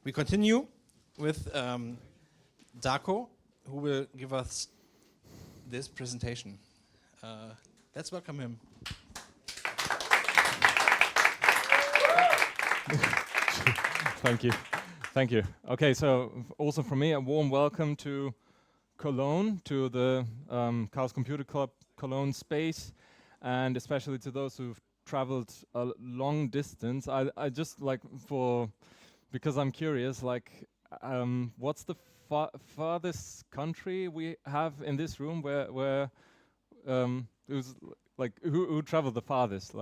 We continue with Darko, who will give us this presentation. Let's welcome him. Thank you. Okay, so also from me, a warm welcome to Cologne, to the Chaos Computer Club Cologne space, and especially to those who've traveled a long distance. I just because I'm curious, what's the farthest country we have in this room where who's who traveled the farthest?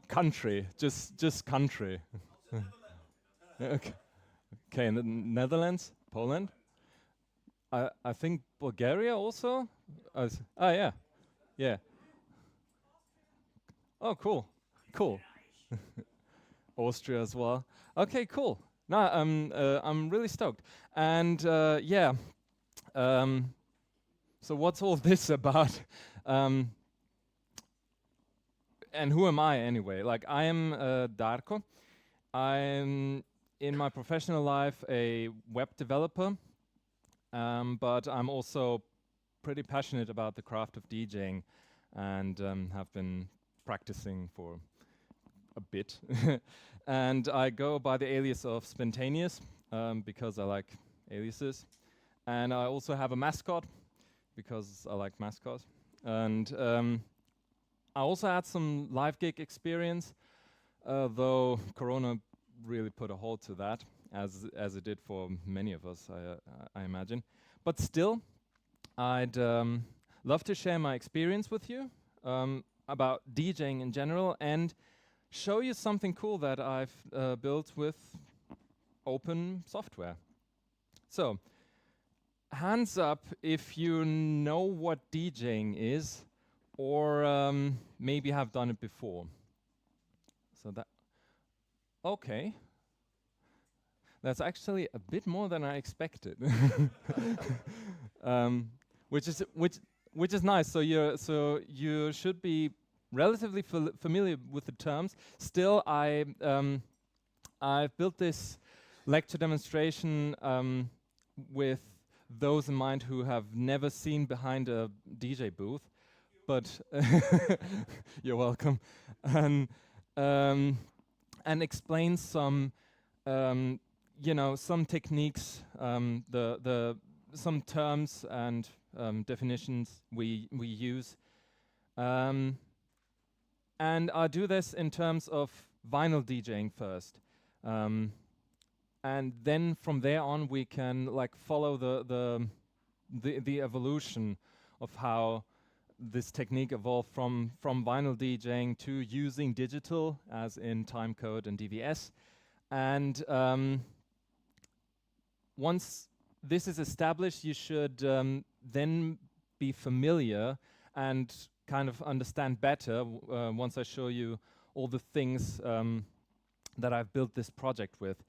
Country, just country. Okay, in the Netherlands, Poland. I think Bulgaria also. Yeah. Oh, cool. Austria as well. Okay, cool. No, I'm really stoked. And so what's all this about? And who am I anyway? I am Darko. I'm in my professional life a web developer, but I'm also pretty passionate about the craft of DJing and have been practicing for a bit. And I go by the alias of Spintaneous because I like aliases. And I also have a mascot because I like mascots. And I also had some live gig experience, though Corona really put a halt to that, as it did for many of us, I imagine. But still, I'd love to share my experience with you about DJing in general and show you something cool that I've built with open software. So, hands up if you know what DJing is, or maybe have done it before. Okay. That's actually a bit more than I expected, which is nice. So you should be relatively familiar with the terms. Still, I've built this lecture demonstration with those in mind who have never seen behind a DJ booth. But you're welcome, and explain some, some techniques, some terms and definitions we use, and I do this in terms of vinyl DJing first, and then from there on we can follow the evolution of how this technique evolved from vinyl DJing to using digital, as in timecode and DVS. And once this is established, you should then be familiar and kind of understand better once I show you all the things that I've built this project with,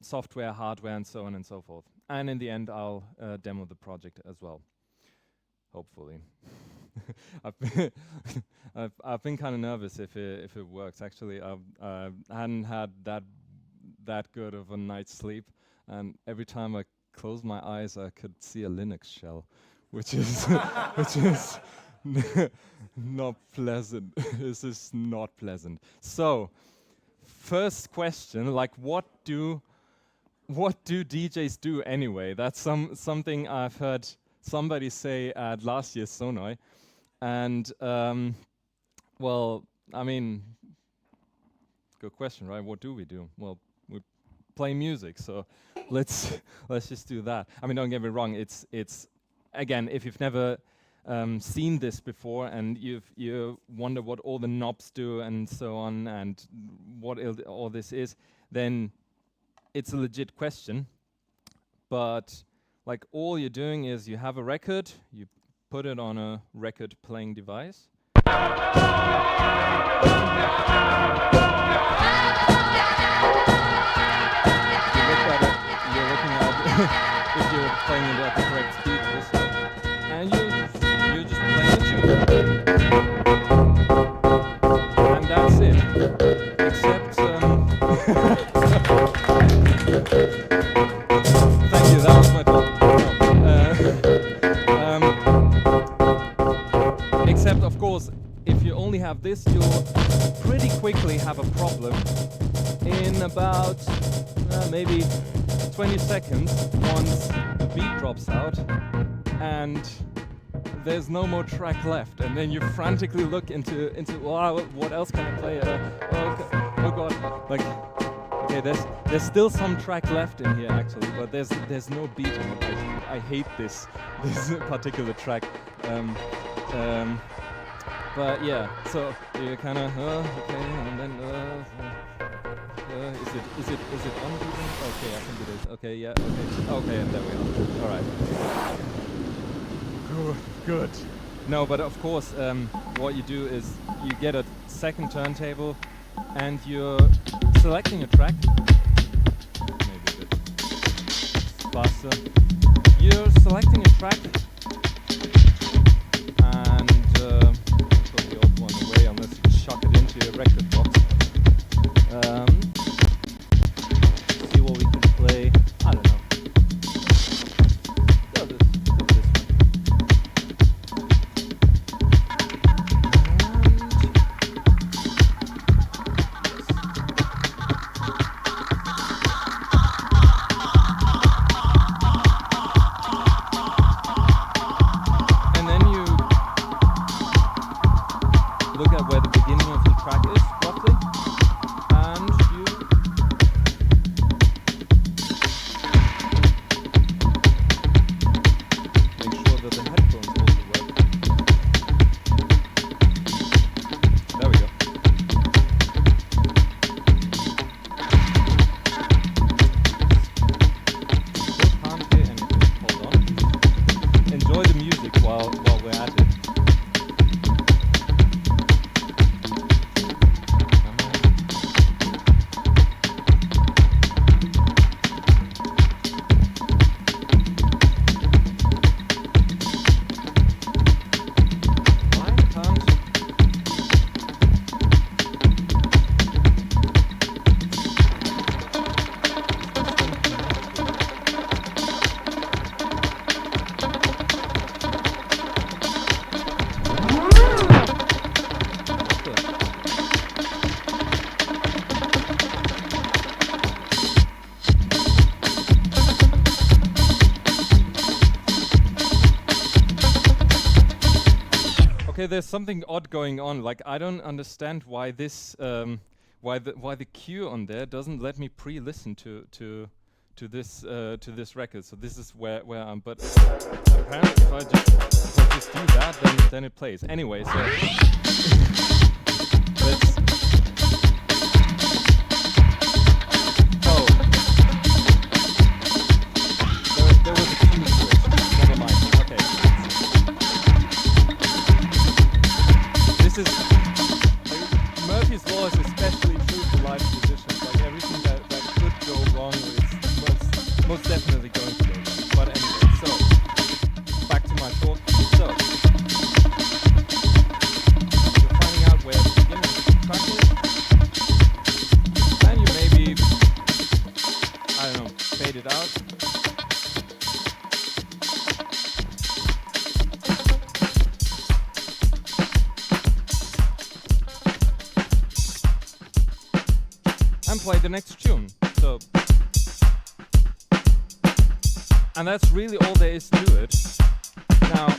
software, hardware, and so on and so forth. And in the end, I'll demo the project as well. Hopefully. I've been kind of nervous if it works. Actually, I hadn't had that good of a night's sleep, and every time I closed my eyes, I could see a Linux shell, which is not pleasant. This is not pleasant. So, first question: what do DJs do anyway? That's something I've heard somebody say at last year's Sonoj, and good question, right? What do we do? Well, we play music, so let's just do that. I mean, don't get me wrong. It's again, if you've never seen this before and you wonder what all the knobs do and so on, and what all this is, then it's a legit question, but all you're doing is you have a record, you put it on a record playing device. You're looking at if you're playing it at the correct speed also. And you're just playing a tune. Thank you. That was my job. Except, of course, if you only have this, you'll pretty quickly have a problem. In about maybe 20 seconds, once the beat drops out, and there's no more track left, and then you frantically look into wow, what else can I play? Oh god, like okay, there's still some track left in here actually, but there's no beat in it. I hate this particular track. But yeah, so you kind of okay, and then is it on even? Okay, I think it is. Okay, yeah, okay, and there we are. All right. Good. No, but of course, what you do is you get a second turntable, and you're selecting a track. Maybe a bit faster. You're selecting a track, and put the old one away unless you chuck it into your record box. See what we can play. I don't know. Go this and then you look at where the beginning of the track is, roughly, and you make sure that the headphones also work. There we go. Still can't hear anything. Hold on. Enjoy the music while we're at it. Why can't Okay, there's something odd going on. Like I don't understand why this why the cue on there doesn't let me pre-listen to this record. So this is where I'm. But apparently, if I just do that, then it plays. Anyway, so let's. Oh, there was a cue switch. Never mind. Okay. This is Murphy's Law is especially true for live musicians. Like everything that could go wrong is most definitely going to go wrong. But anyway, so back to my talk. So you're finding out where the beginning of the track is, and you maybe I don't know, fade it out. And play the next tune. So, and that's really all there is to it. Now,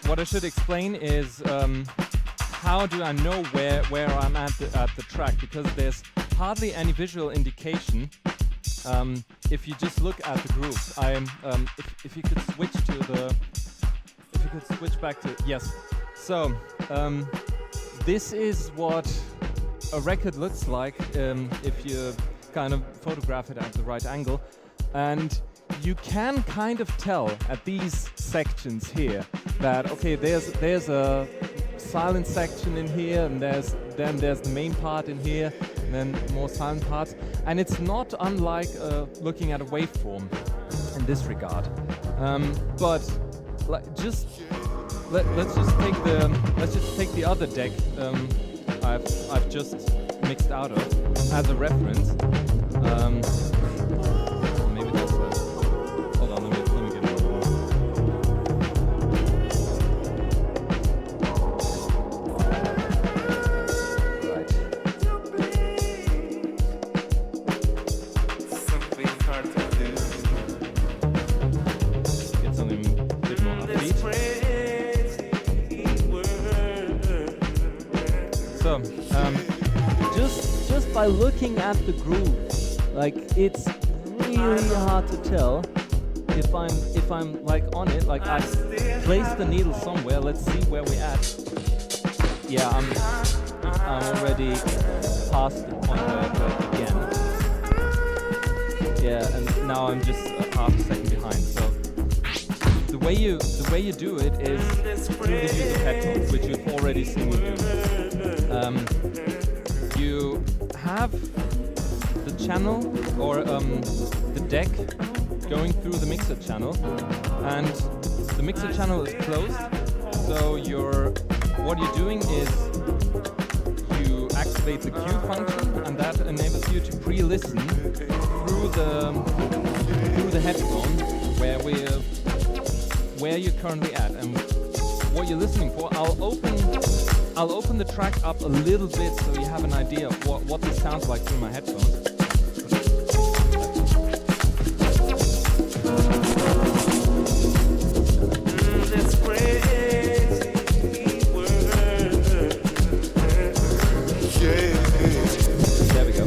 what I should explain is how do I know where I'm at the track, because there's hardly any visual indication. If you just look at the groove, if you could switch back to yes. So this is what a record looks like if you kind of photograph it at the right angle, and you can kind of tell at these sections here that okay, there's a silent section in here, and there's the main part in here, and then more silent parts, and it's not unlike looking at a waveform in this regard. But let's just take the other deck. I've just mixed out of as a reference. Maybe that's hold on, let me get another one. Right. Something hard to do. Get something a bit more upbeat. So, Just by looking at the groove, like it's really hard to tell if I'm like on it. Like I place the needle somewhere. Let's see where we're at. Yeah, I'm already past the point where it began. Yeah, and now I'm just half a second behind. So the way you do it is through the use of headphones, which you've already seen me do. You have the channel or the deck going through the mixer channel, and the mixer channel is closed. So what you're doing is you activate the cue function, and that enables you to pre-listen through the headphone where you're currently at and what you're listening for. I'll open the track up a little bit so you have an idea of what this sounds like through my headphones. There we go.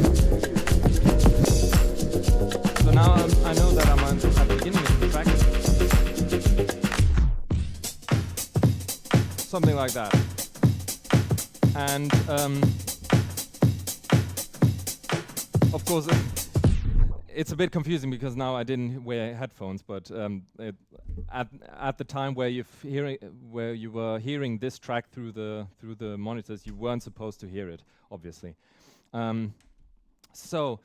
So now I know that I'm at the beginning of the track. Something like that. And of course, it's a bit confusing because now I didn't wear headphones, but at the time where you were hearing this track through the monitors, you weren't supposed to hear it, obviously. So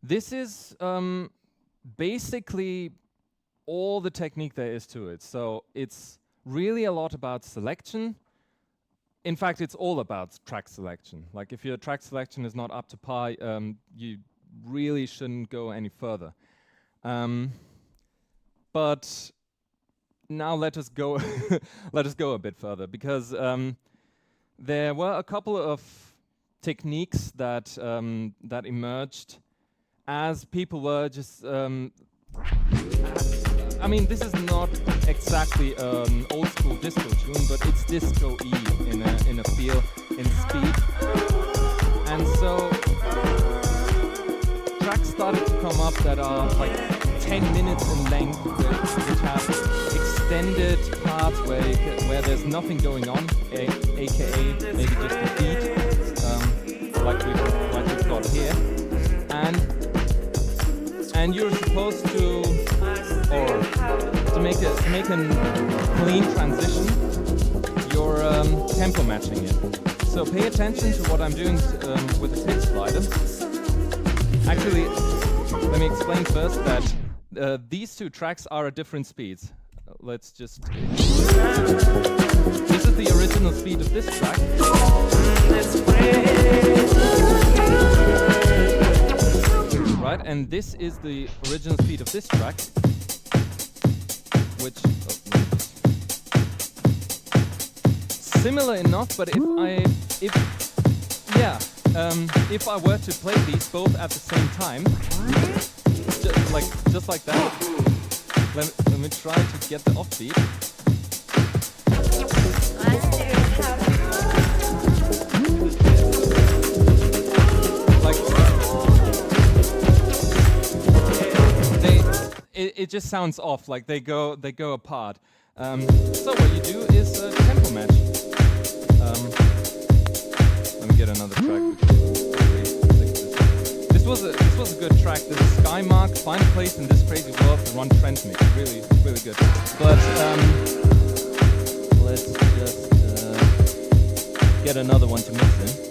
this is basically all the technique there is to it. So it's really a lot about selection. In fact, it's all about track selection. Like if your track selection is not up to par, you really shouldn't go any further. But now let us go let us go a bit further, because there were a couple of techniques that that emerged as people were just I mean, this is not exactly an old school disco tune, but it's disco-y in a feel, in speed. And so tracks started to come up that are like 10 minutes in length, which have extended parts where there's nothing going on, aka maybe just a beat, like we've got here. And you're supposed to, or to make a clean transition, you're tempo matching it. So pay attention to what I'm doing with the pitch slider. Actually, let me explain first that these two tracks are at different speeds. Let's just... This is the original speed of this track. Right, and this is the original speed of this track, which similar enough. But if I were to play these both at the same time, just like that, let me try to get the offbeat. It just sounds off, like they go apart. So what you do is tempo match. Let me get another track. This was a good track. This is Skymark, Find a Place in This Crazy World to Run Trend Mix. Really, really good. But let's just get another one to mix in.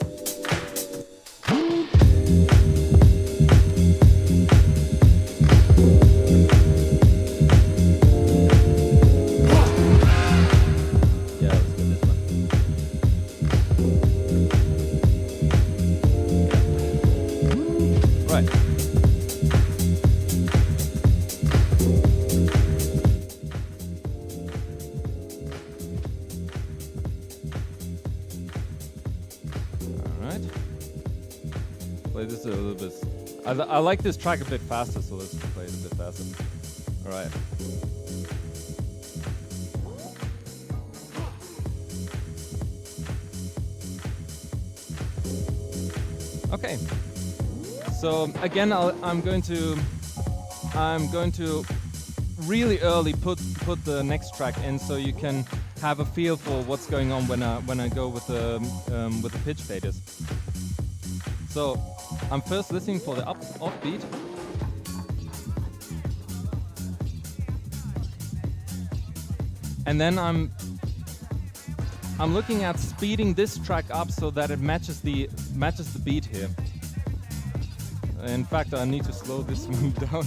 I like this track a bit faster, so let's play it a bit faster. All right. Okay. So again, I'm going to really early put the next track in, so you can have a feel for what's going on when I go with the pitch faders. So I'm first listening for the offbeat. And then I'm looking at speeding this track up so that it matches the beat here. In fact, I need to slow this one down.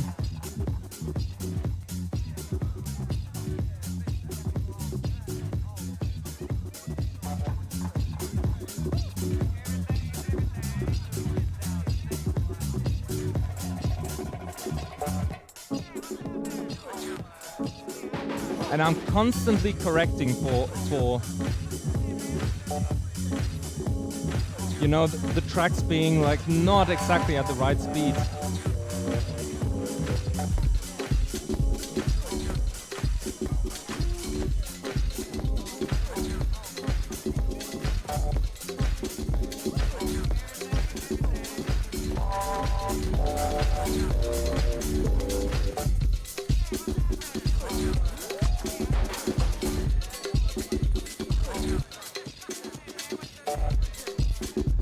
And I'm constantly correcting for you know, the tracks being like not exactly at the right speed.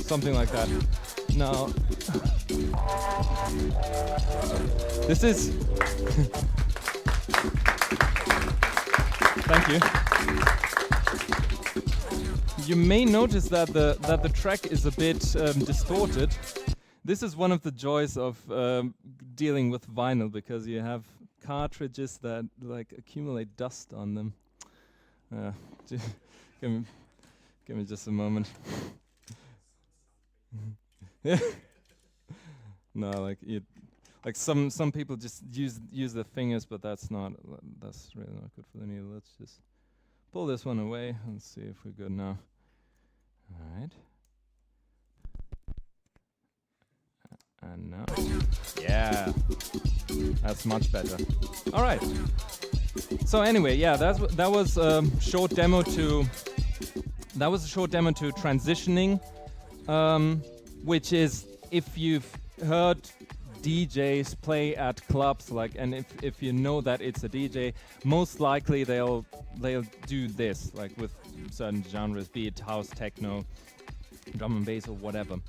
Something like that. Now, this is. Thank you. You may notice that the track is a bit distorted. This is one of the joys of dealing with vinyl, because you have cartridges that like accumulate dust on them. Give me just a moment. Yeah. No, like some people just use their fingers, but that's really not good for the needle. Let's just pull this one away and see if we're good now. All right. And now, yeah, that's much better. All right. So anyway, yeah, that was a short demo to transitioning. Which is, if you've heard DJs play at clubs, like, and if you know that it's a DJ, most likely they'll do this, like with certain genres, be it house, techno, drum and bass, or whatever.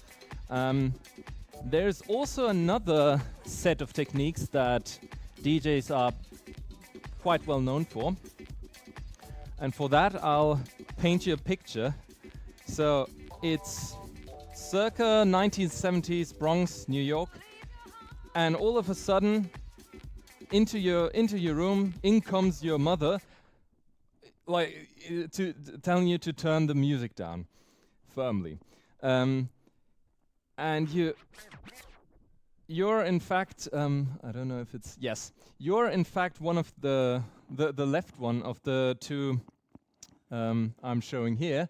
There's also another set of techniques that DJs are quite well known for, and for that I'll paint you a picture. So it's circa 1970s Bronx, New York, and all of a sudden, into your room, in comes your mother, like telling you to turn the music down, firmly, and you're in fact, I don't know if it's you're in fact one of the left one of the two I'm showing here.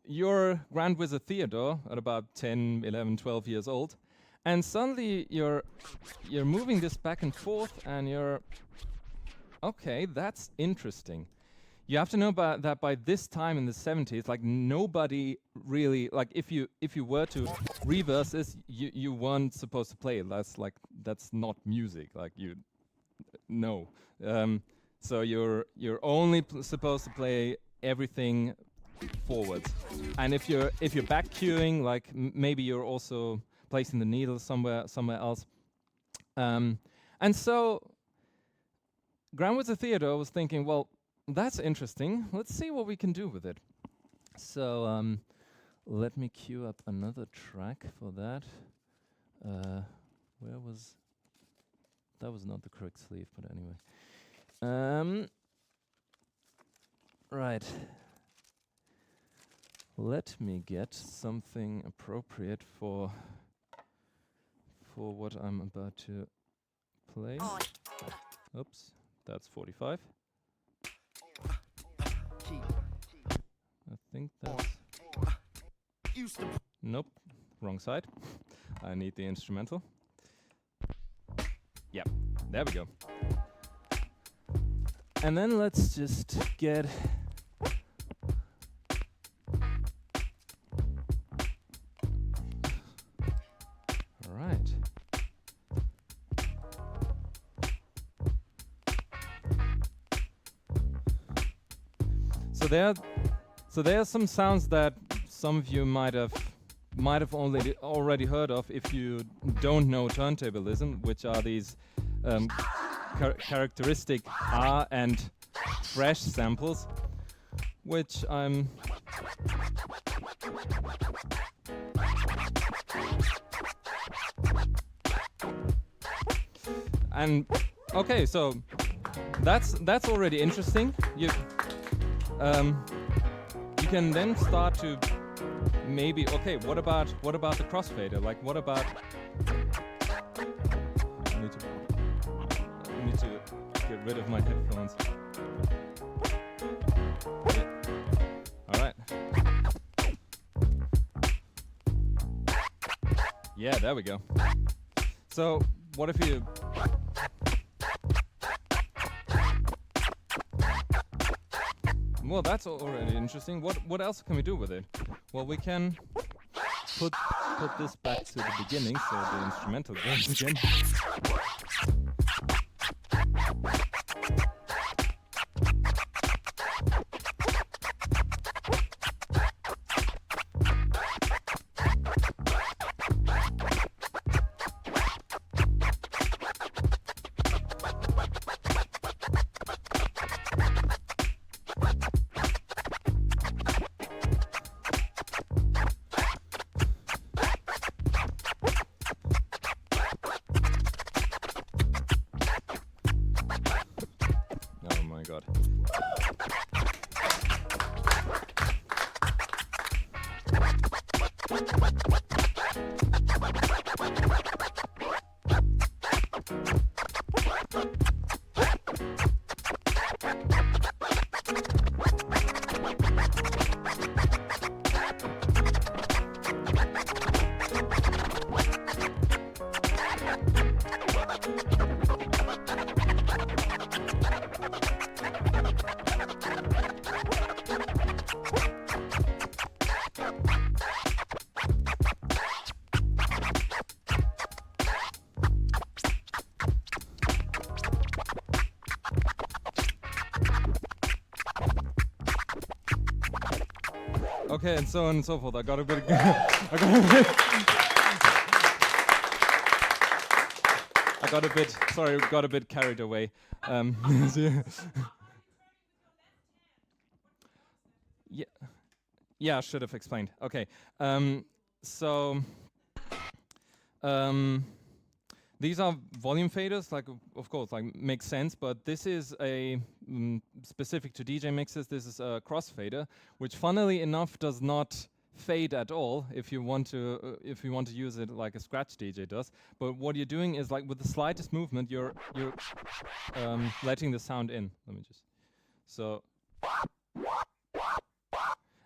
You're Grand Wizard Theodore at about 10, 11, 12 years old, and suddenly you're moving this back and forth, and you're, okay, that's interesting. You have to know that by this time in the 70s, like nobody really, like if you were to reverse this, you weren't supposed to play it. That's not music. Like no. So you're only supposed to play everything forwards, and if you're back cueing, like maybe you're also placing the needle somewhere else, and so Grand Wizard Theodore was thinking, well, that's interesting, let's see what we can do with it. So let me cue up another track for that. That was not the correct sleeve, but anyway. Right. Let me get something appropriate for what I'm about to play. Oops, that's 45. I think that's... Nope, wrong side. I need the instrumental. Yep, there we go. And then let's just get... All right. So there are some sounds that some of you might have already heard of if you don't know turntablism, which are these characteristic R and fresh samples, which I'm and okay, so that's already interesting. You can then start to maybe, okay, what about the crossfader? Like, what about? I need to get rid of my headphones. Yeah. All right. Yeah, there we go. So, what if you? Well, that's already interesting. What else can we do with it? Well, we can put this back to the beginning, so the instrumental goes again. Okay, and so on and so forth. I got a bit got a bit carried away. Yeah, I should have explained. Okay, these are volume faders, like of course, like makes sense. But this is a specific to DJ mixes. This is a crossfader, which, funnily enough, does not fade at all. If you want to use it like a scratch DJ does. But what you're doing is, like, with the slightest movement, you're letting the sound in. Let me just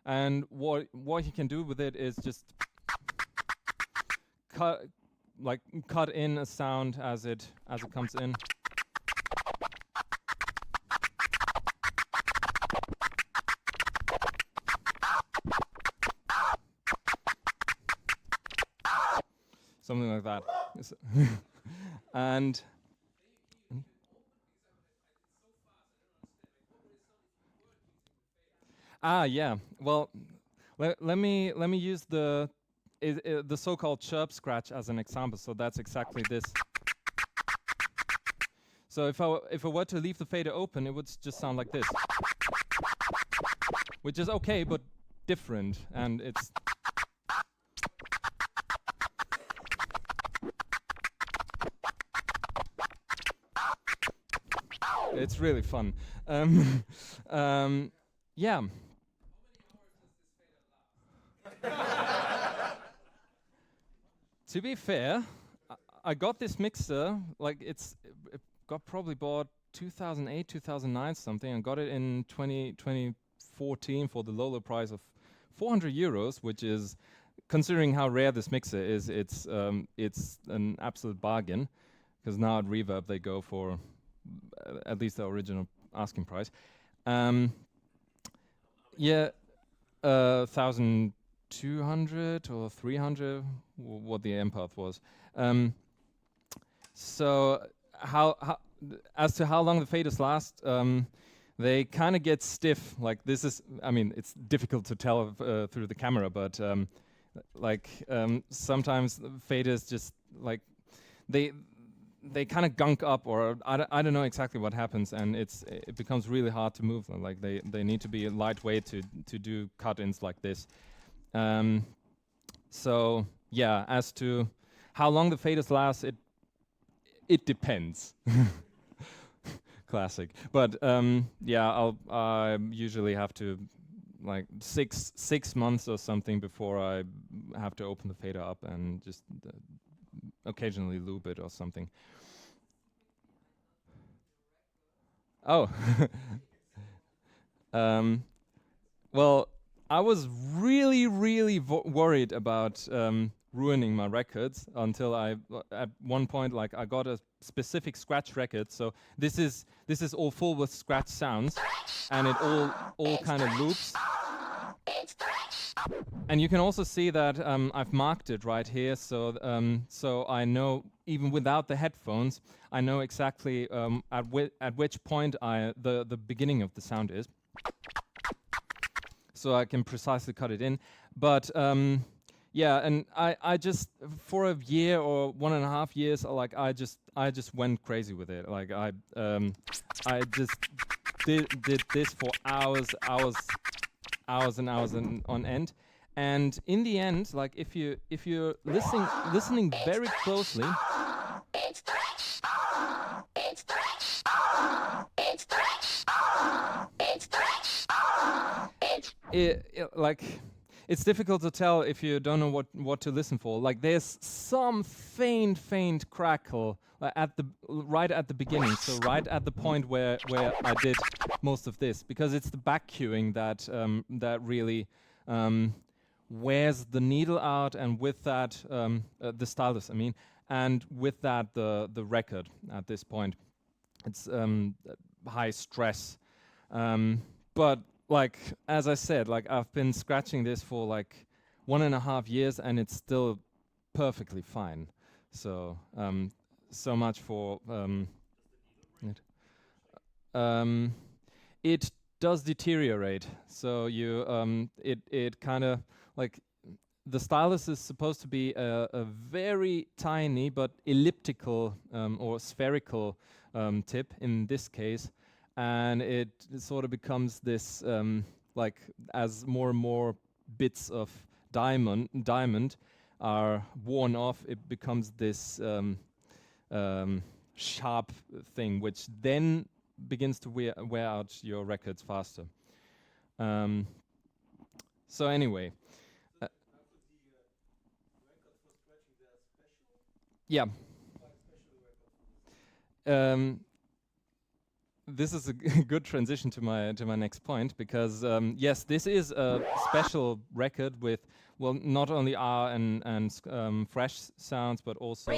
and what you can do with it is just cut in a sound as it comes in. Something like that. And yeah. Well, let me use the so-called chirp scratch as an example. So that's exactly this. So if I were to leave the fader open, it would just sound like this, which is okay, but different, and it's really fun. Yeah. To be fair, I got this mixer, like it got probably bought 2008, 2009 something, and got it in 2014 for the low price of 400 euros, which is considering how rare this mixer is, it's an absolute bargain. Because now at Reverb they go for at least the original asking price. Yeah, 1,200 or 300, what the empath was. So as to how long the faders last, they kind of get stiff. Like this is, I mean, it's difficult to tell through the camera, but sometimes the faders just like they kind of gunk up, or I don't know exactly what happens, and it becomes really hard to move them. Like they need to be lightweight to do cut-ins like this. So yeah, as to how long the faders last, it depends. Classic. But yeah, I usually have to like six months or something before I have to open the fader up and just occasionally lube it or something. Oh. Well, I was really worried about ruining my records until at one point, like, I got a specific scratch record. So this is all full with scratch sounds, and it all kind of loops. And you can also see that I've marked it right here, so I know, even without the headphones, I know exactly at which point the beginning of the sound is. So I can precisely cut it in. But yeah, and I just, for a year or 1.5 years, like I just went crazy with it. Like I just did this for hours and hours on end. And in the end, like if you're listening very closely, like it's difficult to tell if you don't know what to listen for. Like there's some faint crackle right at the beginning, so right at the point where I did most of this, because it's the back cueing that really wears the needle out, and with that the stylus, I mean, and with that the record at this point. It's high stress, but like as I said, like I've been scratching this for like 1.5 years and it's still perfectly fine. So so much for it. It does deteriorate. So you it kind of like, the stylus is supposed to be a very tiny but elliptical or spherical tip in this case, and it sort of becomes this like, as more and more bits of diamond are worn off, it becomes this sharp thing, which then begins to wear out your records faster. So anyway. Yeah. This is a good transition to my next point, because yes, this is a special record with, well, not only R and fresh sounds, but also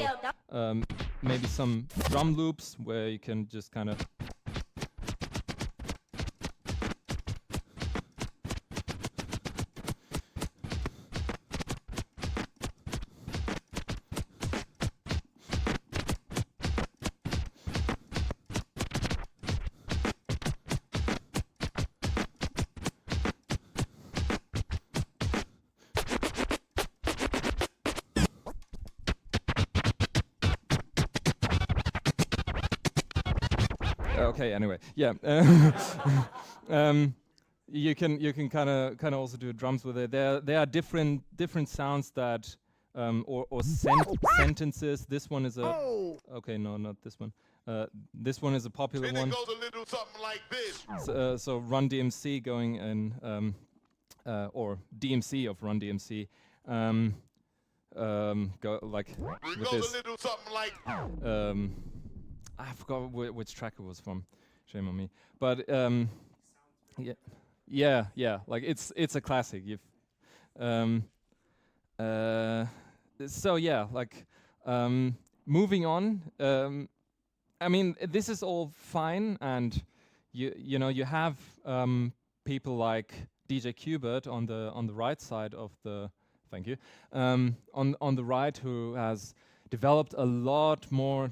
maybe some drum loops where you can just kind of. Okay. Anyway, yeah. You can kind of also do drums with it. There are different sounds that or sentences. This one is a okay. No, not this one. This one is a popular one. It goes a little something like this. So Run DMC going in, or DMC of Run DMC. Go like with this. It goes a little something like. I forgot which track it was from. Shame on me. But yeah. Like it's a classic. So yeah, like moving on. I mean, this is all fine, and you know you have people like DJ Qbert on the right side of the. Thank you. On the right, who has developed a lot more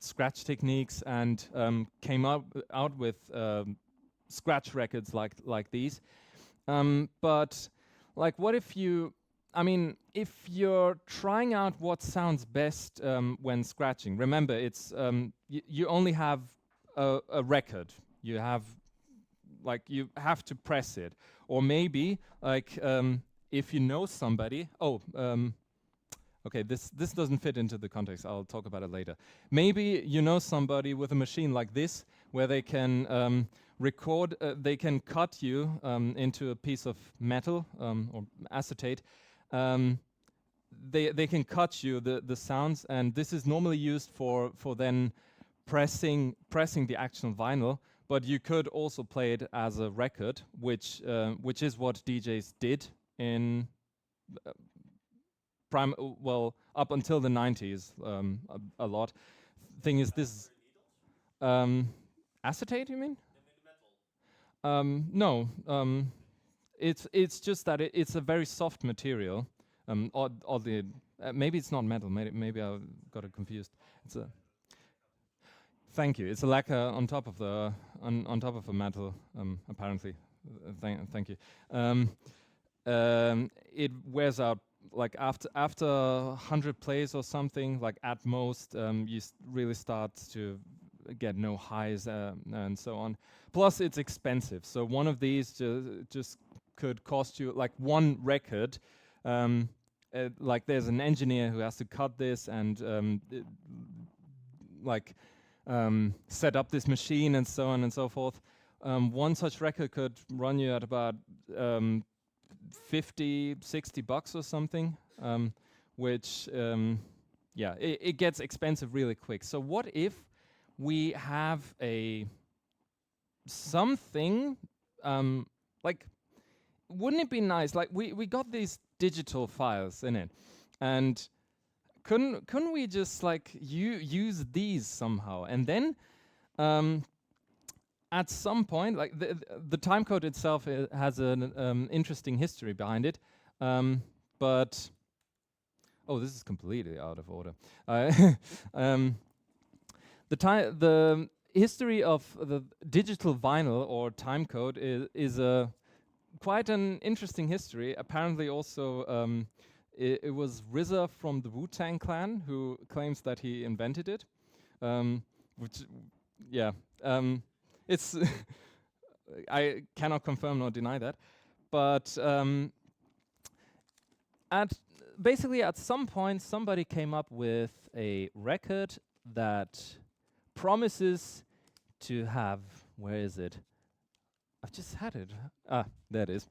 scratch techniques and came out with scratch records like these. But like, what if you? I mean, if you're trying out what sounds best when scratching, remember it's you only have a record. You have you have to press it, or maybe like if you know somebody. Okay, this doesn't fit into the context. I'll talk about it later. Maybe you know somebody with a machine like this, where they can record. They can cut you into a piece of metal or acetate. They can cut you the sounds, and this is normally used for then pressing the actual vinyl. But you could also play it as a record, which is what DJs did in up until the 90s a lot. Thing is, this acetate, you mean? No, it's just that it's a very soft material. Oddly, maybe it's not metal. Maybe I got it confused. It's a thank you. It's a lacquer on top of the on top of a metal. Apparently, thank you. It wears out like after 100 plays or something. Like at most, you really start to get no highs and so on. Plus, it's expensive. So one of these just could cost you like one record. Like there's an engineer who has to cut this and set up this machine and so on and so forth. One such record could run you at about 50, 60 bucks or something, which it gets expensive really quick. So what if we have something like, wouldn't it be nice? Like we got these digital files in it, and couldn't we just like use these somehow? And then at some point, like the time code itself has an interesting history behind it, but this is completely out of order. The history of the digital vinyl or time code is quite an interesting history. Apparently, also it was RZA from the Wu-Tang Clan who claims that he invented it, it's I cannot confirm nor deny that, but at some point somebody came up with a record that promises to have, where is it? I've just had it. There it is.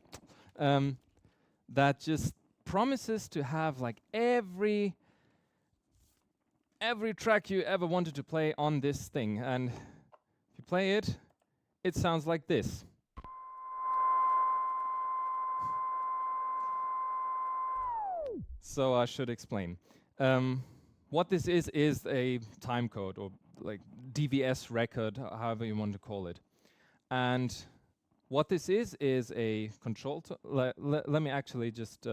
That just promises to have like every track you ever wanted to play on this thing, and if you play it, it sounds like this. So I should explain. What this is a time code, or like DVS record, however you want to call it. And what this is a control. Let me actually just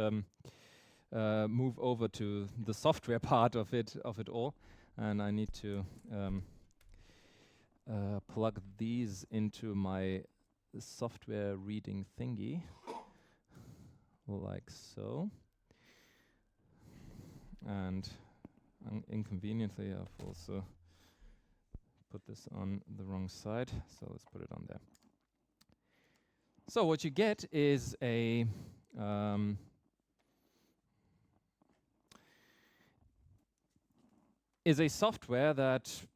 move over to the software part of it all, and I need to plug these into my software reading thingy, like so. And inconveniently, I've also put this on the wrong side, so let's put it on there. So what you get is a software that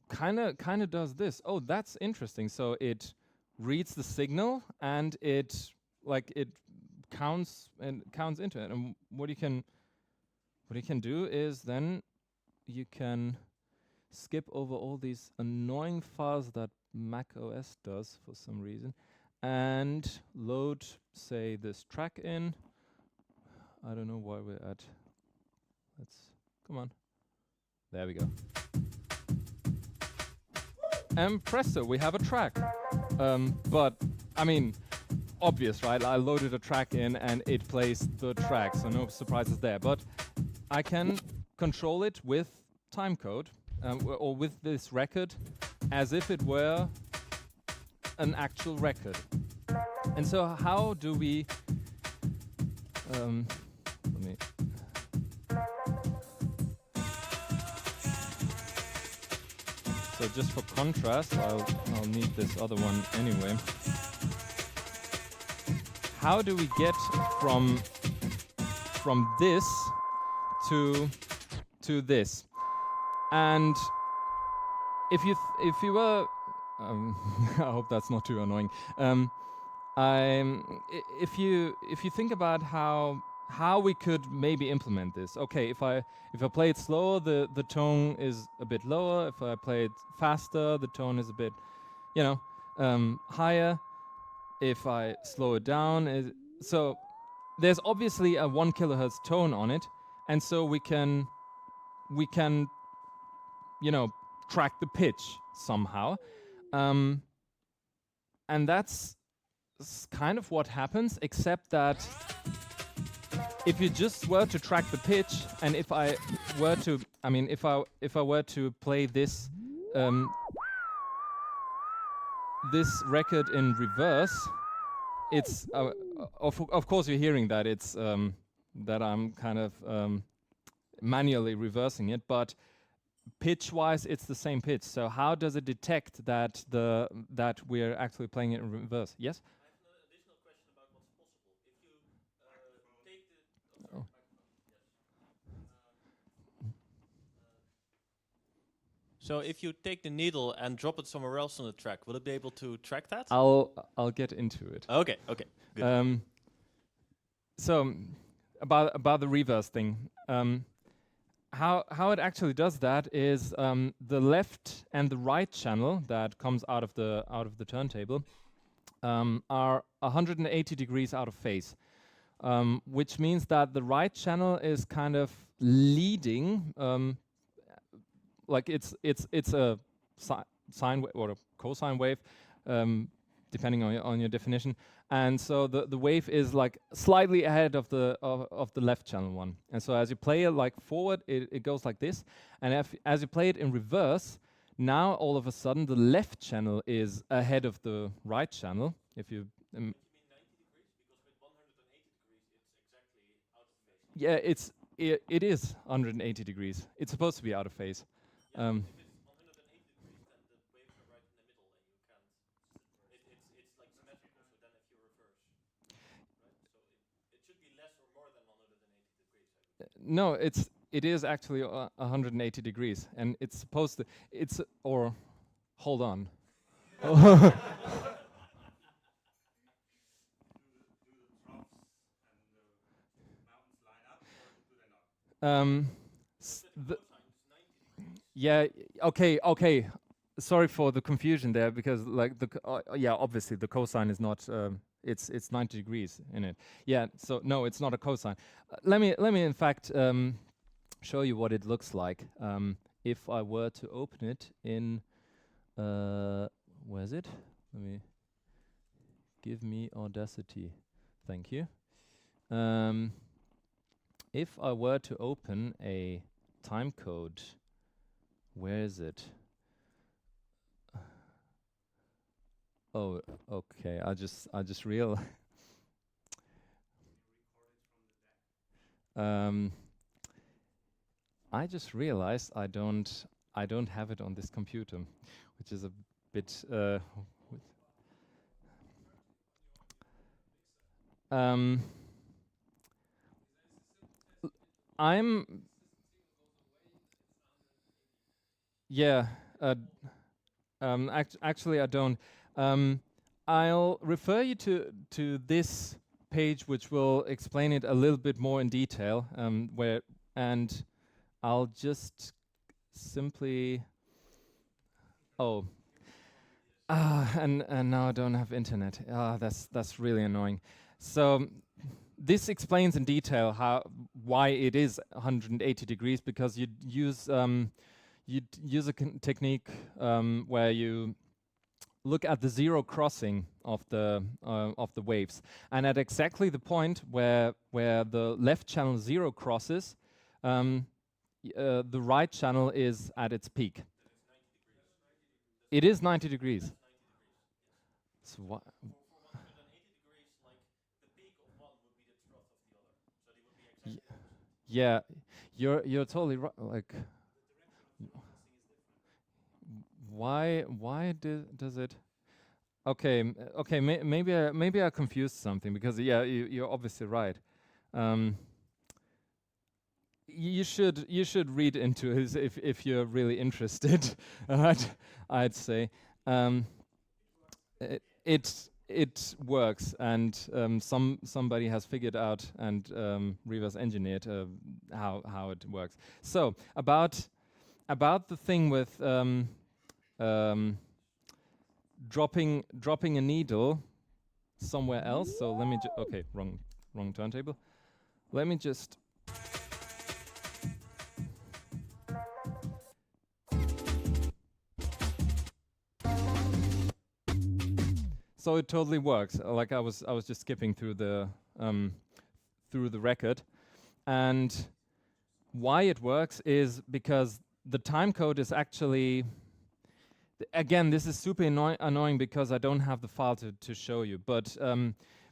kind of does this. Oh, that's interesting. So it reads the signal and it counts into it. And what you can do is then you can skip over all these annoying files that Mac OS does for some reason, and load, say, this track in. I don't know why we're at. Come on. There we go. And presto, we have a track. But, I mean, obvious, right? I loaded a track in and it plays the track, so no surprises there. But I can control it with timecode, or with this record, as if it were an actual record. And so how do we... let me... So just for contrast, I'll need this other one anyway. How do we get from this to this? And if you were, I hope that's not too annoying. If you think about how we could maybe implement this. Okay, if I play it slower, the tone is a bit lower. If I play it faster, the tone is a bit, higher. If I slow it down, so there's obviously a 1 kilohertz tone on it, and so we can track the pitch somehow, and that's kind of what happens, except that if you just were to track the pitch, and if I were to, if I were to play this this record in reverse, it's of course you're hearing that it's that I'm kind of manually reversing it, but pitch-wise it's the same pitch. So how does it detect that we're actually playing it in reverse? Yes. So if you take the needle and drop it somewhere else on the track, will it be able to track that? I'll get into it. Okay, good. So about the reverse thing, how it actually does that is the left and the right channel that comes out of the turntable are 180 degrees out of phase, which means that the right channel is kind of leading. Like it's a sine or a cosine wave, depending on your definition, and so the wave is like slightly ahead of the left channel one. And so as you play it like forward, it goes like this, and as you play it in reverse, now all of a sudden the left channel is ahead of the right channel. If you you mean 90 degrees? Because with 180 degrees, it's exactly out of phase. yeah, it is 180 degrees. It's supposed to be out of phase. If it's 180 degrees, then the waves are right in the middle, and you can't. It's like symmetrical. So then, if you reverse, right? So it should be less or more than 180 degrees. No, it is actually 180 degrees, and it's supposed to. Hold on. Yeah. Okay. Sorry for the confusion there, because like obviously the cosine is not. It's 90 degrees in it. Yeah. So no, it's not a cosine. Let me in fact show you what it looks like if I were to open it in. Where is it? Let me. Give me Audacity. Thank you. If I were to open a timecode, where is it? Oh, okay. I just realized. I just realized I don't have it on this computer, which is a bit. Actually, I don't. I'll refer you to this page, which will explain it a little bit more in detail. And I'll just simply. Oh, And now I don't have internet. That's really annoying. So this explains in detail why it is 180 degrees, because you'd use a technique where you look at the zero crossing of the waves, and at exactly the point where the left channel zero crosses, the right channel is at its peak. It is 90 degrees. So what? For 180 degrees, like the peak of one would be the trough of the other. So they would be exactly opposite. Yeah, you're totally right. Like, why does it? Okay, okay. Maybe I confused something, because yeah, you're obviously right. You should read into it if you're really interested. I'd say it works, and somebody has figured out and reverse engineered how it works. So about the thing with dropping a needle somewhere else. So let me okay, wrong turntable. Let me just. So it totally works. Like I was just skipping through the record, and why it works is because the time code is actually. Again, this is super annoying because I don't have the file to show you. But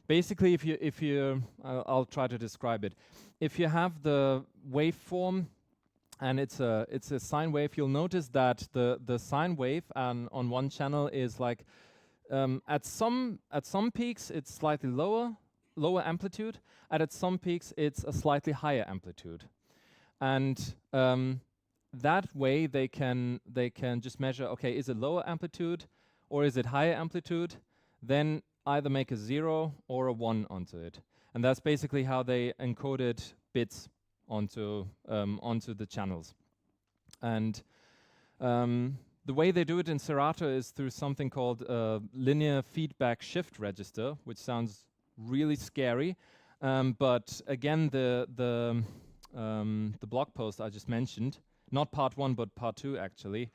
basically, if you I'll try to describe it. If you have the waveform and it's a sine wave, you'll notice that the sine wave on one channel is like. At some peaks it's slightly lower amplitude, and at some peaks it's a slightly higher amplitude, and that way they can just measure, okay, is it lower amplitude or is it higher amplitude, then either make a 0 or a 1 onto it, and that's basically how they encoded bits onto the channels. And the way they do it in Serato is through something called linear feedback shift register, which sounds really scary. But again, the blog post I just mentioned, not part 1 but part 2 actually,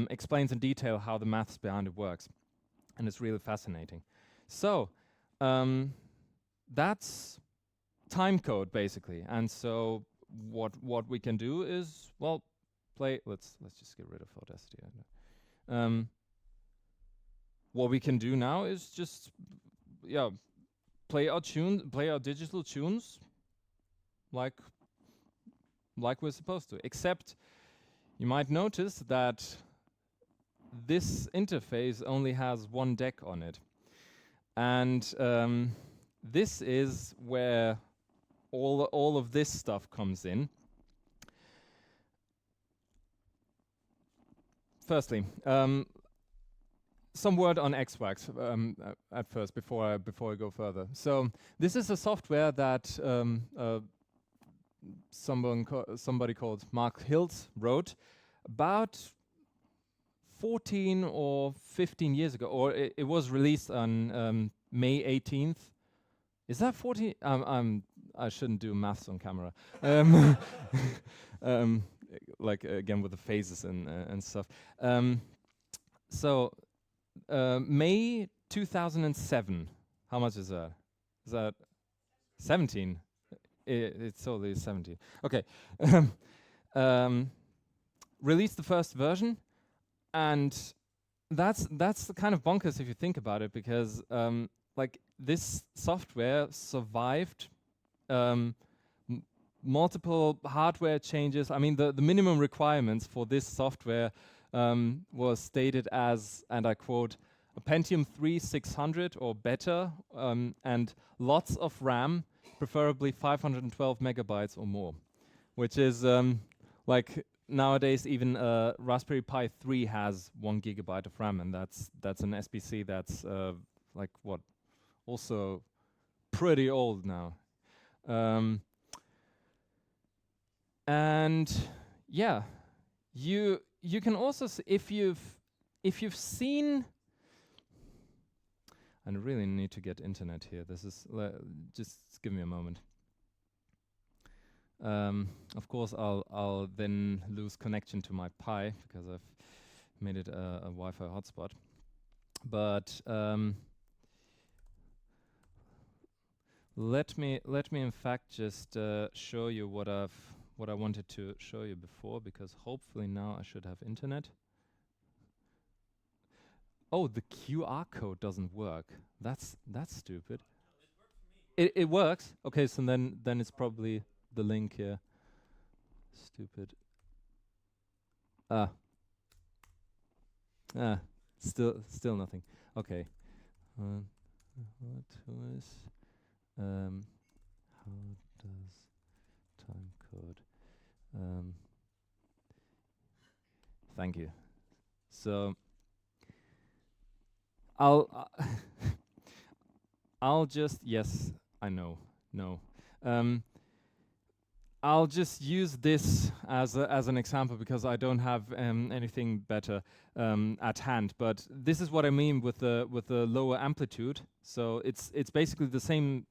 explains in detail how the maths behind it works, and it's really fascinating. So that's time code basically, and so what we can do is, well, play. Let's just get rid of Audacity. What we can do now is just play our digital tunes like we're supposed to. Except you might notice that this interface only has one deck on it, and this is where all of this stuff comes in. Firstly, some word on Xwax at first before I go further. So this is a software that somebody called Mark Hiltz wrote about 14 or 15 years ago, or it was released on May 18th. Is that 14? I shouldn't do maths on camera. Like again with the phases and stuff. So May 2007. How much is that? Is that 17? It's totally 17. Okay. Released the first version, and that's kind of bonkers if you think about it, because like this software survived multiple hardware changes. I mean, the minimum requirements for this software was stated as, and I quote, a Pentium 3 600 or better, and lots of RAM, preferably 512 megabytes or more, which is like nowadays even Raspberry Pi 3 has 1 gigabyte of RAM, and that's an SBC that's like what, also pretty old now. And yeah, you can also if you've seen I really need to get internet here. This is just give me a moment. Of course, I'll then lose connection to my Pi because I've made it a Wi-Fi hotspot. But let me in fact just show you what I wanted to show you before, because hopefully now I should have internet. Oh, the QR code doesn't work. That's stupid. It works. Okay, so then it's probably the link here. Stupid. Still nothing. Okay. What who is how does time code thank you. So I'll just yes, I know. No. I'll just use this as an example because I don't have anything better at hand. But this is what I mean with the lower amplitude. So it's basically the same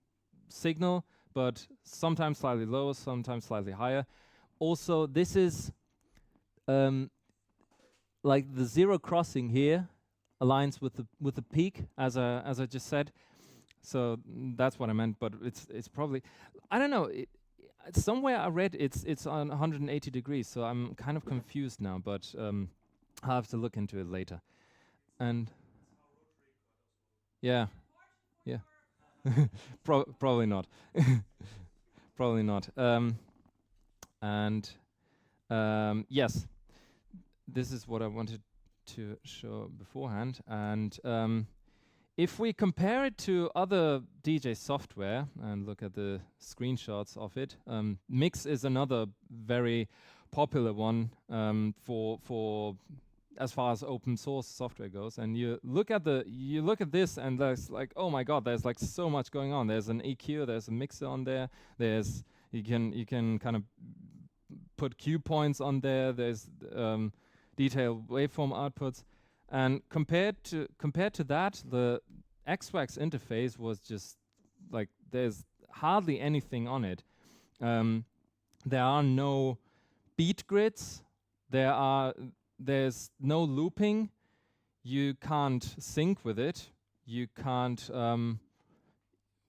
signal, but sometimes slightly lower, sometimes slightly higher. Also, this is like the zero crossing here aligns with the peak, as I just said. So that's what I meant. But it's probably, I don't know. Somewhere I read it's on 180 degrees, so I'm kind of confused now, but I'll have to look into it later. And yeah, probably not. Probably not. And yes, this is what I wanted to show beforehand. And if we compare it to other DJ software and look at the screenshots of it, Mix is another very popular one for as far as open source software goes. And you look at this, and there's like, oh my god, there's like so much going on. There's an EQ, there's a mixer on there. There's you can kind of put cue points on there. There's detailed waveform outputs. And compared to that, the XWAX interface was just like there's hardly anything on it. There are no beat grids. There's no looping. You can't sync with it. You can't.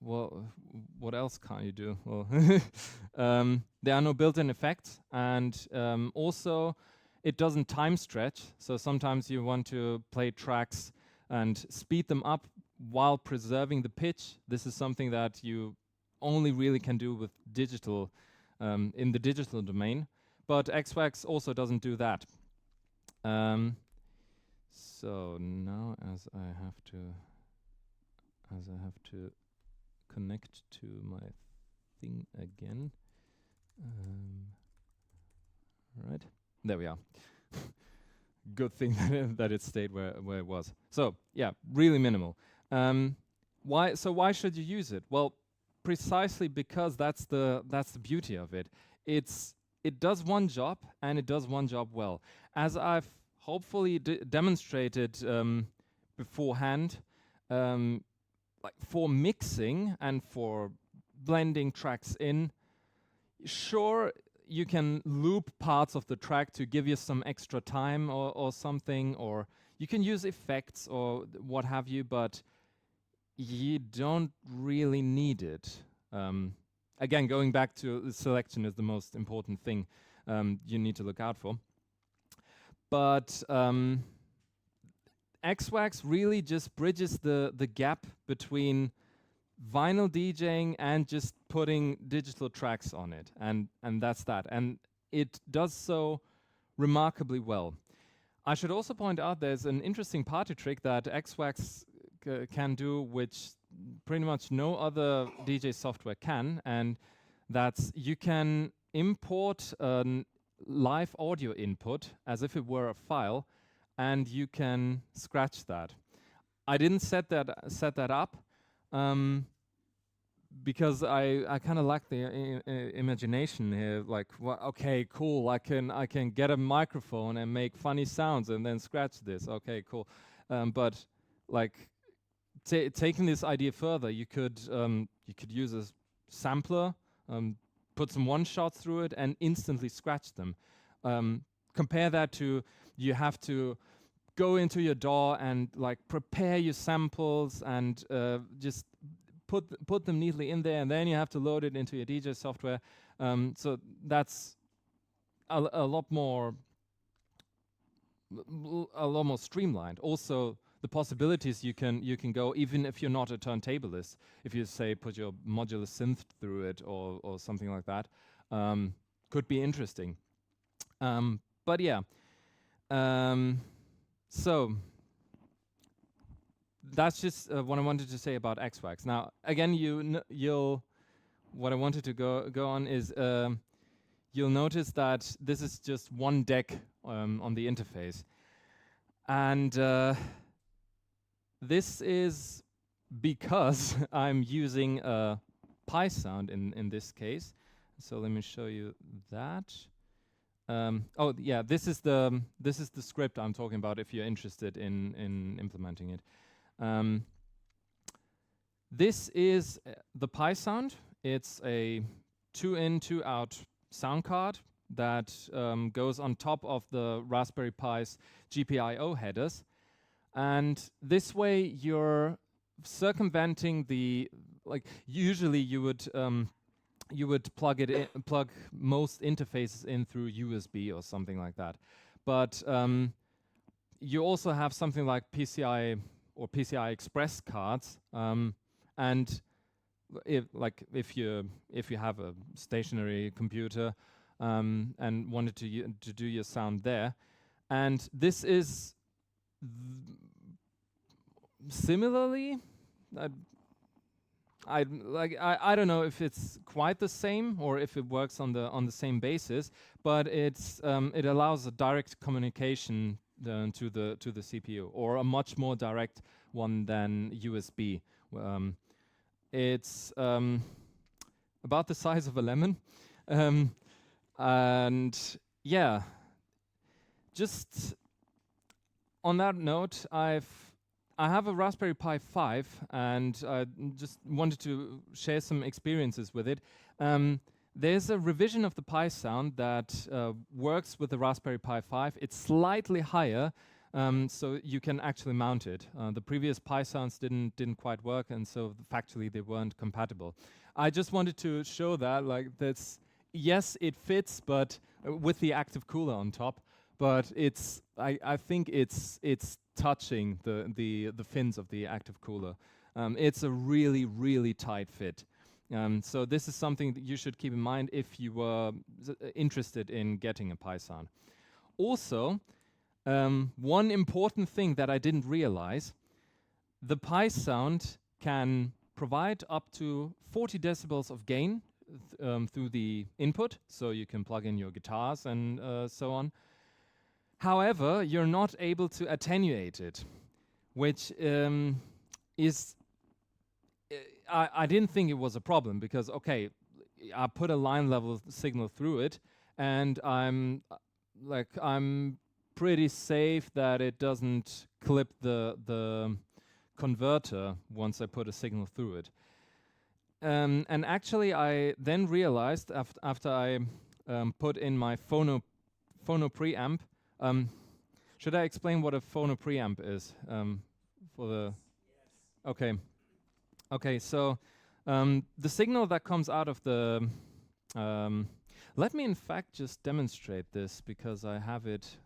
Well, what else can't you do? Well, there are no built-in effects, and also, it doesn't time stretch, so sometimes you want to play tracks and speed them up while preserving the pitch. This is something that you only really can do with digital, in the digital domain. But XWAX also doesn't do that. So now, as I have to connect to my thing again. Right. There we are. Good thing that it stayed where it was. So yeah, really minimal. Why should you use it? Well, precisely because that's the beauty of it. It does one job, and it does one job well. As I've hopefully demonstrated beforehand, like for mixing and for blending tracks in, sure, you can loop parts of the track to give you some extra time or something, or you can use effects or what have you, but you don't really need it. Again, going back to selection is the most important thing you need to look out for. But XWAX really just bridges the gap between vinyl DJing and just putting digital tracks on it, and that's that. And it does so remarkably well. I should also point out there's an interesting party trick that XWAX can do, which pretty much no other DJ software can, and that's you can import a live audio input as if it were a file, and you can scratch that. I didn't set that up because I kind of lack the imagination here. Like, okay, cool. I can get a microphone and make funny sounds and then scratch this. Okay, cool. But like taking this idea further, you could use a sampler, put some one shots through it, and instantly scratch them. Compare that to you have to go into your DAW and like prepare your samples and just put them neatly in there, and then you have to load it into your DJ software. So that's a lot more streamlined. Also, the possibilities you can go, even if you're not a turntablist. If you say put your modular synth through it or something like that, could be interesting. But yeah, so that's just what I wanted to say about Xwax. Now, again, what I wanted to go on is you'll notice that this is just one deck on the interface, and this is because I'm using a Pi sound in this case. So let me show you that. Oh yeah, this is the script I'm talking about. If you're interested in implementing it, this is the Pi sound. It's a 2-in, 2-out sound card that goes on top of the Raspberry Pi's GPIO headers, and this way you're circumventing the usually you would plug most interfaces in through USB or something like that, but you also have something like PCI or PCI Express cards, and if you have a stationary computer and wanted to do your sound there, and this is similarly. I don't know if it's quite the same or if it works on the same basis, but it allows a direct communication to the CPU, or a much more direct one than USB. It's about the size of a lemon, and yeah. Just on that note, I have a Raspberry Pi 5, and I just wanted to share some experiences with it. There's a revision of the Pi sound that works with the Raspberry Pi 5. It's slightly higher, so you can actually mount it. The previous Pi sounds didn't quite work, and so factually they weren't compatible. I just wanted to show that, yes, it fits, but with the active cooler on top. But I think it's touching the fins of the active cooler. It's a really, really tight fit. So this is something that you should keep in mind if you were interested in getting a Pi sound. Also, one important thing that I didn't realize, the Pi sound can provide up to 40 decibels of gain through the input, so you can plug in your guitars and so on. However, you're not able to attenuate it, which is... I didn't think it was a problem, because, okay, I put a line level signal through it, and I'm pretty safe that it doesn't clip the converter once I put a signal through it. And actually, I then realized after I put in my phono preamp. Should I explain what a phono preamp is? For the yes. Okay. So the signal that comes out of the let me in fact just demonstrate this, because I have it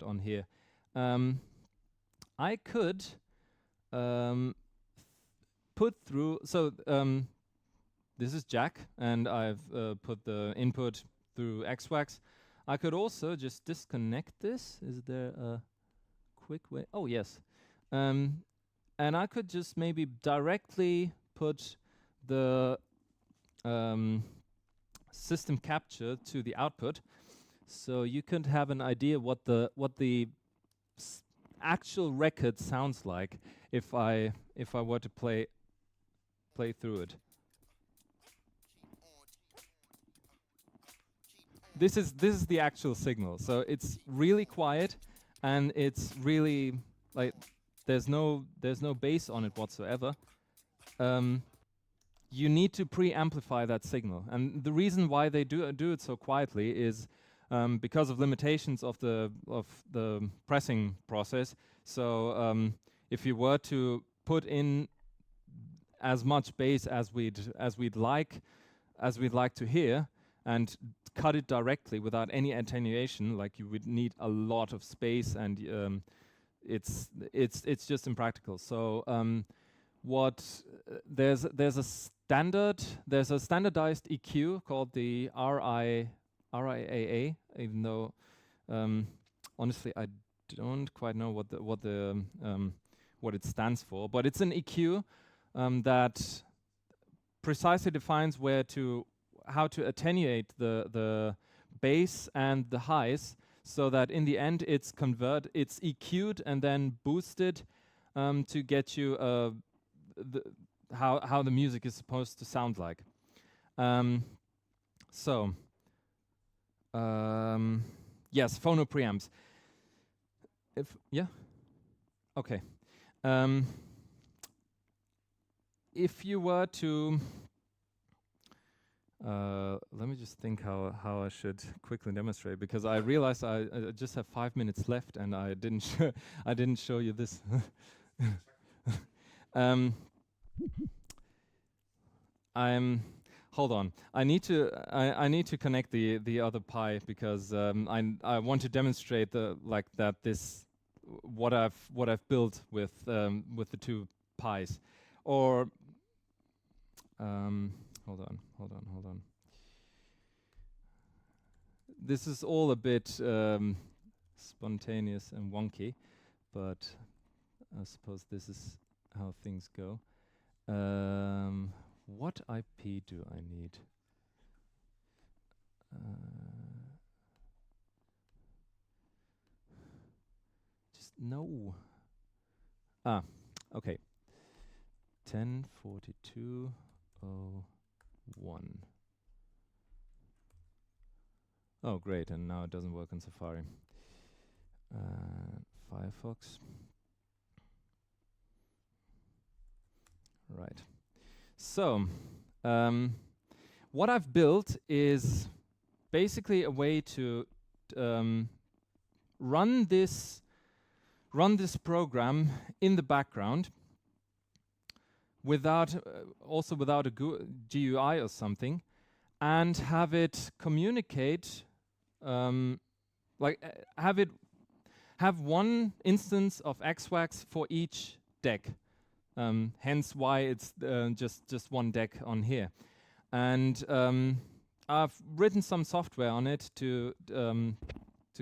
on here. I could put through. So this is jack, and I've put the input through Xwax. I could also just disconnect this. Is there a quick way? Oh, yes. And I could just maybe directly put the system capture to the output, so you could have an idea what the actual record sounds like if I were to play through it. This is the actual signal. So it's really quiet, and it's really there's no bass on it whatsoever, you need to pre-amplify that signal. And the reason why they do it so quietly is because of limitations of the pressing process. So if you were to put in as much bass as we'd like to hear, and cut it directly without any attenuation, like you would need a lot of space, and it's just impractical. So there's a standardized EQ called the RIAA, even though honestly I don't quite know what it stands for, but it's an EQ that precisely defines how to attenuate the bass and the highs, so that in the end it's EQ'd and then boosted to get you how the music is supposed to sound like. Yes, phono preamps. Okay. If you were to let me just think how I should quickly demonstrate, because I realized I just have 5 minutes left and I didn't show you this. Hold on. I need to connect the other Pi, because I want to demonstrate what I've built with the two Pis. Or hold on. This is all a bit spontaneous and wonky, but I suppose this is how things go. What IP do I need? Just no. Okay. 10.42.01. Oh, great, and now it doesn't work on Safari. Firefox. Right. So, what I've built is basically a way to run this program in the background without a GUI or something, and have it communicate, have one instance of XWAX for each deck. Hence why it's just one deck on here. And I've written some software on it to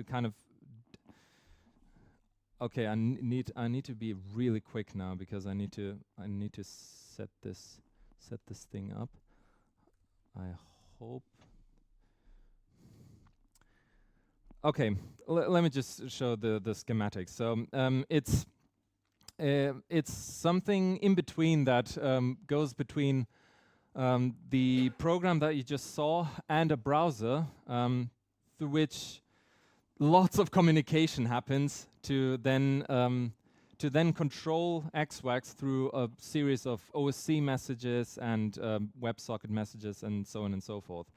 kind of. Okay, I need to be really quick now, because I need to set this thing up. I hope. Okay, let me just show the schematics. So it's something in between that goes between the program that you just saw and a browser, through which lots of communication happens to then control XWAX through a series of OSC messages and WebSocket messages and so on and so forth.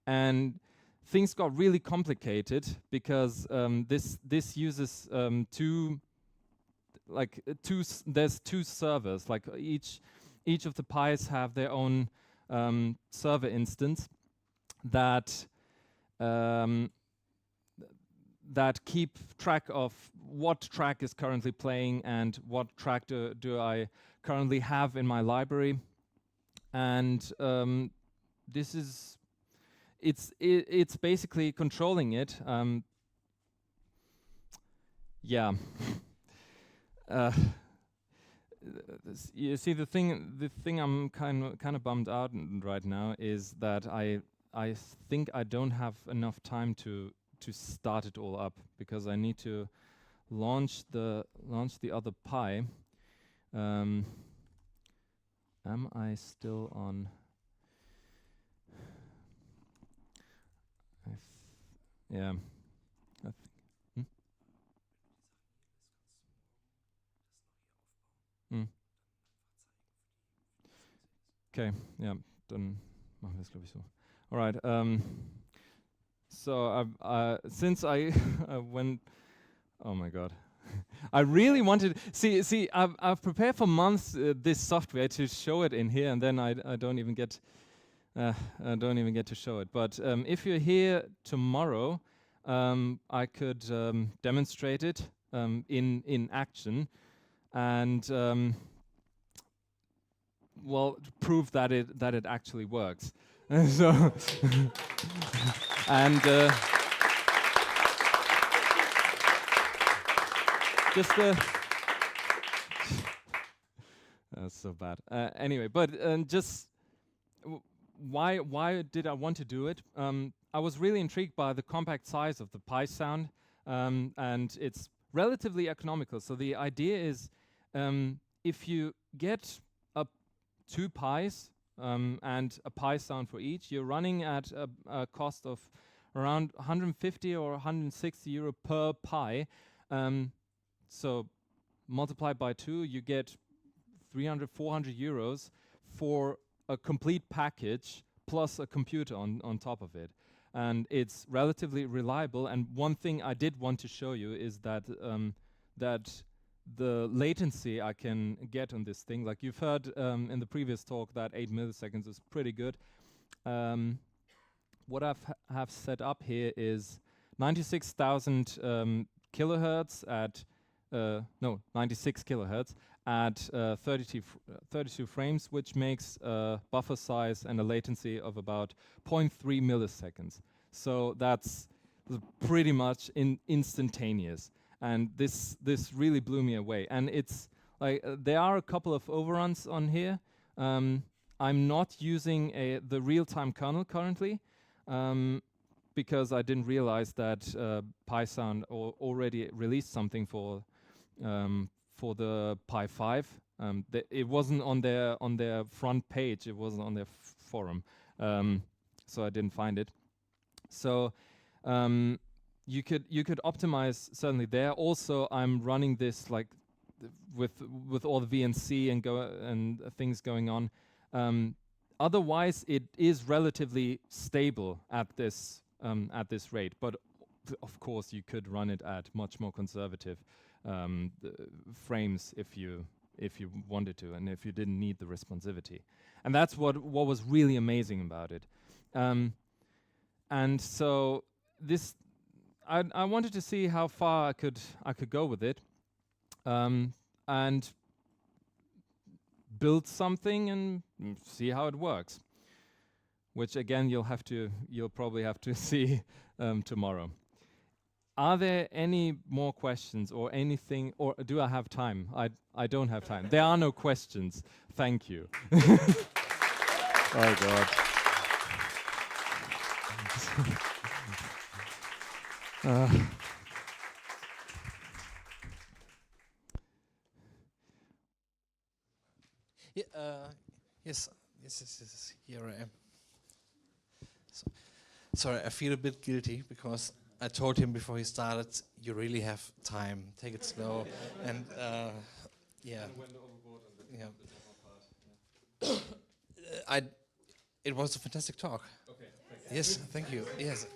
And things got really complicated because this uses there's two servers. Like each of the Pis have their own server instance that keep track of what track is currently playing and what track do I currently have in my library. And this is it's basically controlling it. Yeah. You see, the thing I'm kind of bummed out right now is that I think I don't have enough time to start it all up, because I need to launch the other Pi. Am I still on? Yeah. Okay, ja, dann machen wir es, glaube ich, so. All right. So since I went, oh my God, I really wanted. See, I've prepared for months this software to show it in here, and then I don't even get. I don't even get to show it. But if you're here tomorrow, I could demonstrate it in action, and well, prove that it actually works. So and just that's so bad. Anyway, but just why did I want to do it? I was really intrigued by the compact size of the Pi sound, and it's relatively economical. So the idea is, if you get 2 Pis and a Pi sound for each, you're running at a cost of around 150 or 160 euro per Pi. So multiplied by 2, you get 300, 400 euros for a complete package plus a computer on top of it. And it's relatively reliable. And one thing I did want to show you is that that the latency I can get on this thing, like you've heard in the previous talk, that 8 milliseconds is pretty good. What have set up here is 96,000 kilohertz at 96 kilohertz at 32 frames, which makes a buffer size and a latency of about 0.3 milliseconds. So that's pretty much instantaneous. And this really blew me away. And it's like there are a couple of overruns on here. I'm not using the real-time kernel currently because I didn't realize that PySound already released something for the Pi 5. It wasn't on their front page. It wasn't on their forum, so I didn't find it. So you could optimize certainly there. Also, I'm running this like with all the VNC and things going on. Otherwise, it is relatively stable at this rate. But of course, you could run it at much more conservative frames if you wanted to, and if you didn't need the responsivity. And that's what was really amazing about it. And so this, I wanted to see how far I could go with it, and build something and see how it works. Which again, you'll probably have to see tomorrow. Are there any more questions or anything, or do I have time? I don't have time. There are no questions. Thank you. Oh God. Yeah, yes, here I am. So, sorry, I feel a bit guilty because I told him before he started, you really have time, take it slow, and yeah. It was a fantastic talk. Okay. Yes, thank you. Yes.